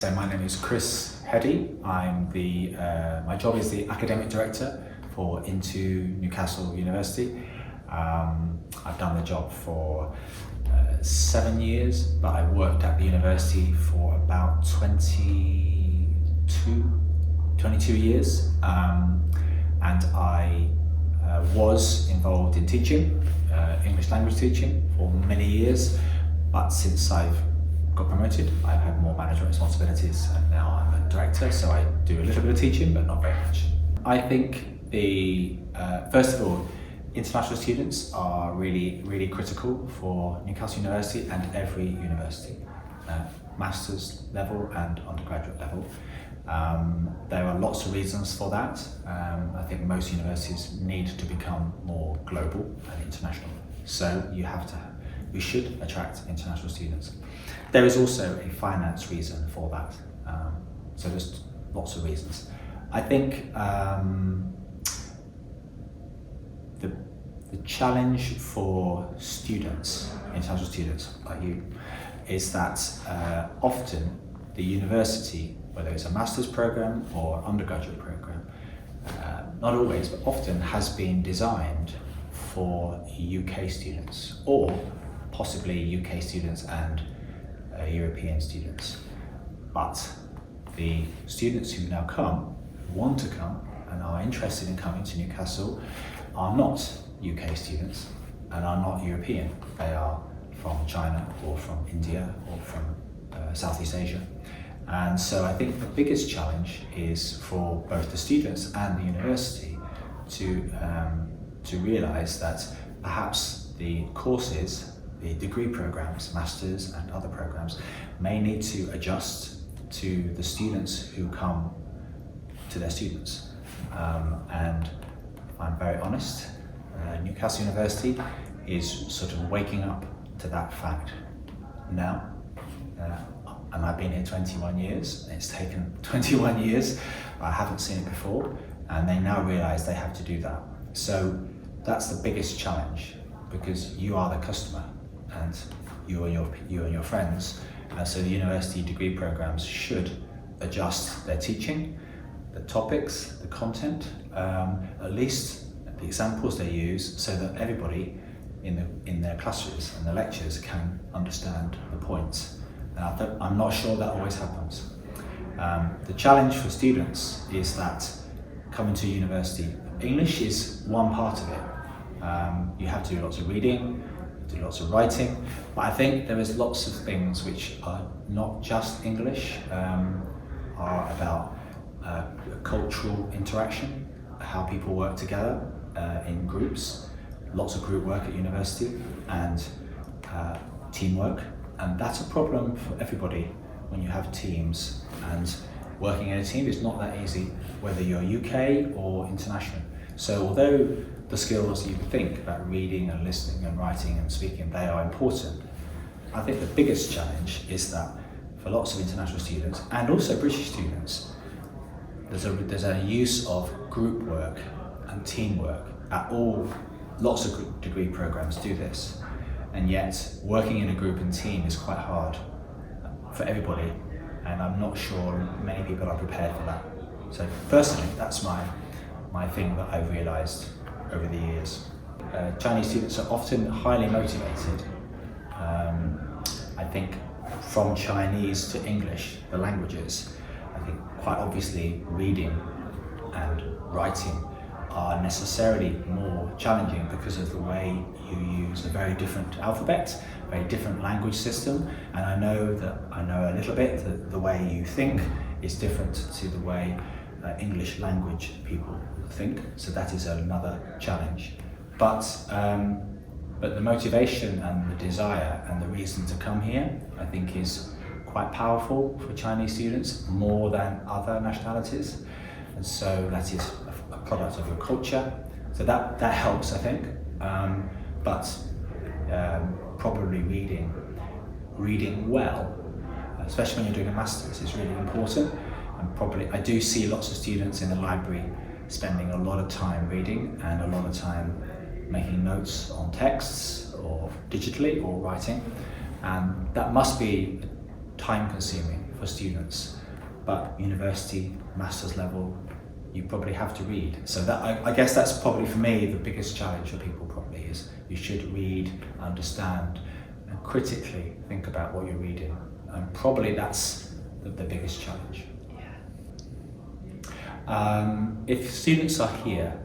So my name is Chris Heddy. My job is the academic director for Into Newcastle University. I've done the job for 7 years, but I worked at the university for about 22 years, and I was involved in teaching, English language teaching for many years, but since I've got promoted, I've had more management responsibilities, and now I'm a director, so I do a little bit of teaching, but not very much. I think first of all, international students are really critical for Newcastle University and every university, master's level and undergraduate level. There are lots of reasons for that. I think most universities need to become more global and international, so we should attract international students. There is also a finance reason for that, so there's lots of reasons. I think the challenge for students, international students like you, is that often the university, whether it's a master's program or undergraduate program, not always, but often has been designed for UK students, or possibly UK students and European students. But the students who now want to come and are interested in coming to Newcastle are not UK students and are not European. They are from China or from India or from Southeast Asia. And so I think the biggest challenge is for both the students and the university to realise that perhaps the courses, the degree programs, masters and other programs, may need to adjust to the students who come to their students. And if I'm very honest, Newcastle University is sort of waking up to that fact now. And I've been here 21 years, and it's taken 21 years, I haven't seen it before, and they now realise they have to do that. So that's the biggest challenge, because you are the customer, and you and your friends. So the university degree programs should adjust their teaching, the topics, the content, at least the examples they use, so that everybody in their classes and their lectures can understand the points. I'm not sure that always happens. The challenge for students is that coming to university, English is one part of it. You have to do lots of reading, do lots of writing, but I think there is lots of things which are not just English, are about cultural interaction, how people work together in groups, lots of group work at university, and teamwork. And that's a problem for everybody when you have teams, and working in a team is not that easy, whether you're UK or international. So although the skills you think about reading and listening and writing and speaking, they are important, I think the biggest challenge is that for lots of international students and also British students, there's a use of group work and teamwork at lots of degree programs do this. And yet working in a group and team is quite hard for everybody, and I'm not sure many people are prepared for that. So personally, that's my thing that I've realised over the years. Chinese students are often highly motivated. I think from Chinese to English, the languages, I think quite obviously reading and writing are necessarily more challenging because of the way you use a very different alphabet, very different language system, and I know a little bit that the way you think is different to the way English language people think, so that is another challenge. But the motivation and the desire and the reason to come here, I think, is quite powerful for Chinese students, more than other nationalities, and so that is a product of your culture, so that helps, I think. But probably reading well, especially when you're doing a master's, is really important. And probably I do see lots of students in the library spending a lot of time reading and a lot of time making notes on texts or digitally or writing, and that must be time consuming for students, but university, master's level, you probably have to read. So that I guess that's probably for me the biggest challenge for people probably is you should read, understand, and critically think about what you're reading. And probably that's the biggest challenge. If students are here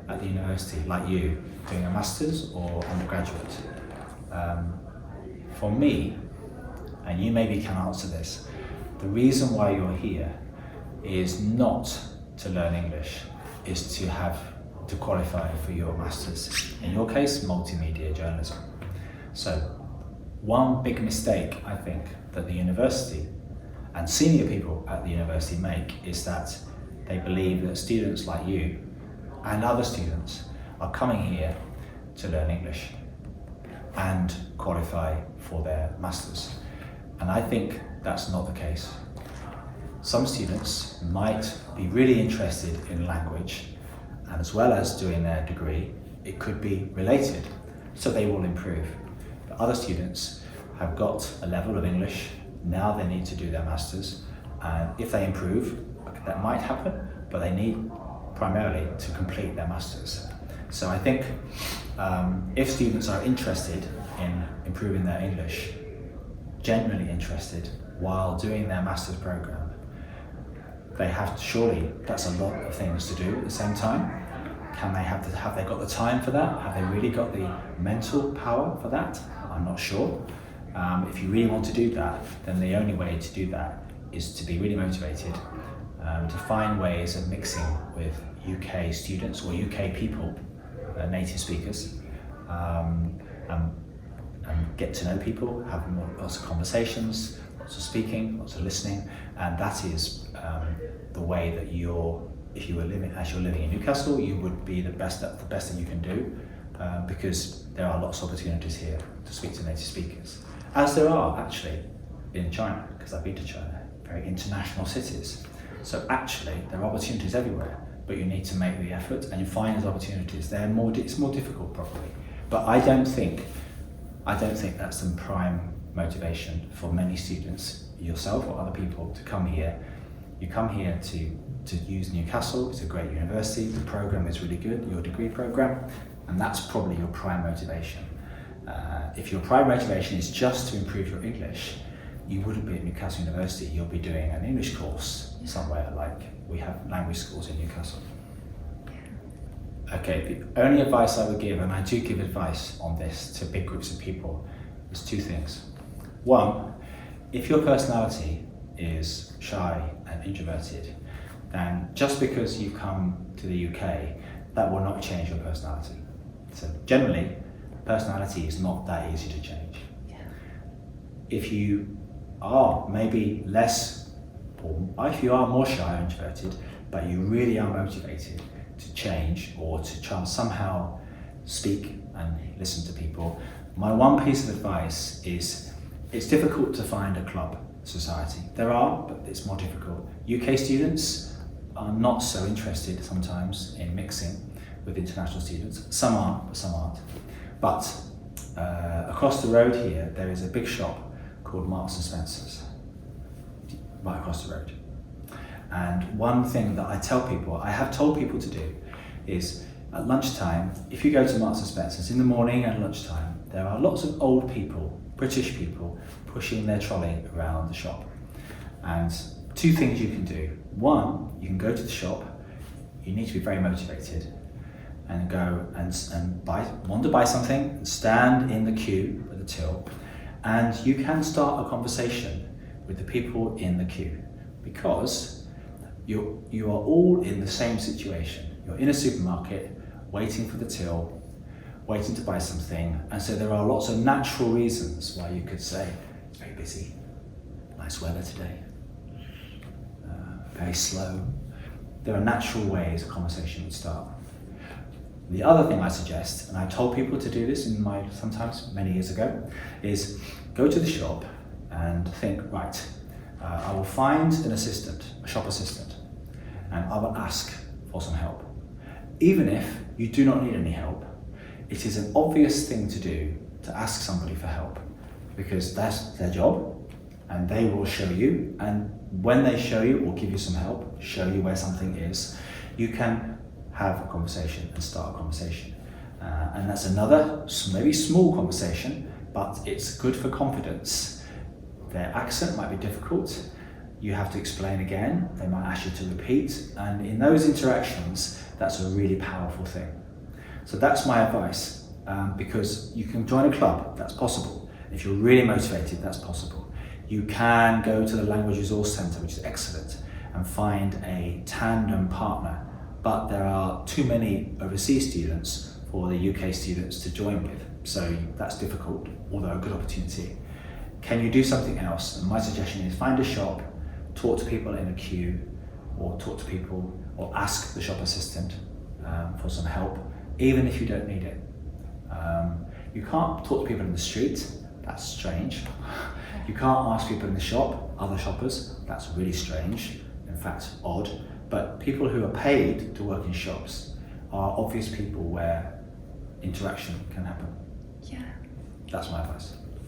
at the university, like you, doing a master's or undergraduate, for me, and you maybe can answer this, the reason why you're here is not to learn English, is to qualify for your master's. In your case, multimedia journalism. So one big mistake I think that the university and senior people at the university make is that they believe that students like you and other students are coming here to learn English and qualify for their masters. And I think that's not the case. Some students might be really interested in language, and as well as doing their degree, it could be related, so they will improve. But other students have got a level of English, now they need to do their masters, and if they improve, that might happen, but they need primarily to complete their masters. So I think if students are interested in improving their English, genuinely interested while doing their master's program, they have to, surely that's a lot of things to do at the same time. Have they got the time for that? Have they really got the mental power for that? I'm not sure. If you really want to do that, then the only way to do that is to be really motivated, to find ways of mixing with UK students or UK people, native speakers, and get to know people, have lots of conversations, lots of speaking, lots of listening, and that is the way that if you were living in Newcastle, you would be the best that you can do, because there are lots of opportunities here to speak to native speakers, as there are actually in China, because I've been to China, very international cities. So actually there are opportunities everywhere, but you need to make the effort and you find those opportunities. It's more difficult probably, but I don't think that's the prime motivation for many students, yourself or other people, to come here. You come here to use Newcastle. It's a great university, the program is really good, your degree program, and that's probably your prime motivation. If your prime motivation is just to improve your English, you wouldn't be at Newcastle University, you'll be doing an English course somewhere, like we have language schools in Newcastle. Okay, the only advice I would give, and I do give advice on this to big groups of people, is two things. One, if your personality is shy and introverted, then just because you come to the UK, that will not change your personality. So generally, personality is not that easy to change. If you are maybe less, or if you are more shy or introverted, but you really are motivated to change or to try and somehow speak and listen to people, my one piece of advice is it's difficult to find a club society. There are, but it's more difficult. UK students are not so interested sometimes in mixing with international students. Some are, but some aren't. But across the road here, there is a big shop called Marks and Spencer's, right across the road. And one thing that I have told people to do, is at lunchtime, if you go to Marks and Spencer's in the morning and lunchtime, there are lots of old people, British people, pushing their trolley around the shop. And two things you can do. One, you can go to the shop, you need to be very motivated, and go and want to buy something, and stand in the queue at the till, and you can start a conversation with the people in the queue, because you are all in the same situation. You're in a supermarket, waiting for the till, waiting to buy something, and so there are lots of natural reasons why you could say, it's very busy, nice weather today, very slow. There are natural ways a conversation would start. The other thing I suggest, and I told people to do this sometimes many years ago, is go to the shop and think, right, I will find an assistant, a shop assistant, and I will ask for some help. Even if you do not need any help, it is an obvious thing to do to ask somebody for help, because that's their job, and they will show you. And when they show you or give you some help, show you where something is, you can have a conversation and start a conversation. And that's another, maybe small conversation, but it's good for confidence. Their accent might be difficult. You have to explain again. They might ask you to repeat. And in those interactions, that's a really powerful thing. So that's my advice, because you can join a club, that's possible. If you're really motivated, that's possible. You can go to the Language Resource Centre, which is excellent, and find a tandem partner. But there are too many overseas students for the UK students to join with. So that's difficult, although a good opportunity. Can you do something else? And my suggestion is find a shop, talk to people in a queue, or talk to people, or ask the shop assistant for some help, even if you don't need it. You can't talk to people in the street, that's strange. You can't ask people in the shop, other shoppers, that's really strange, in fact odd. But people who are paid to work in shops are obvious people where interaction can happen. Yeah. That's my advice.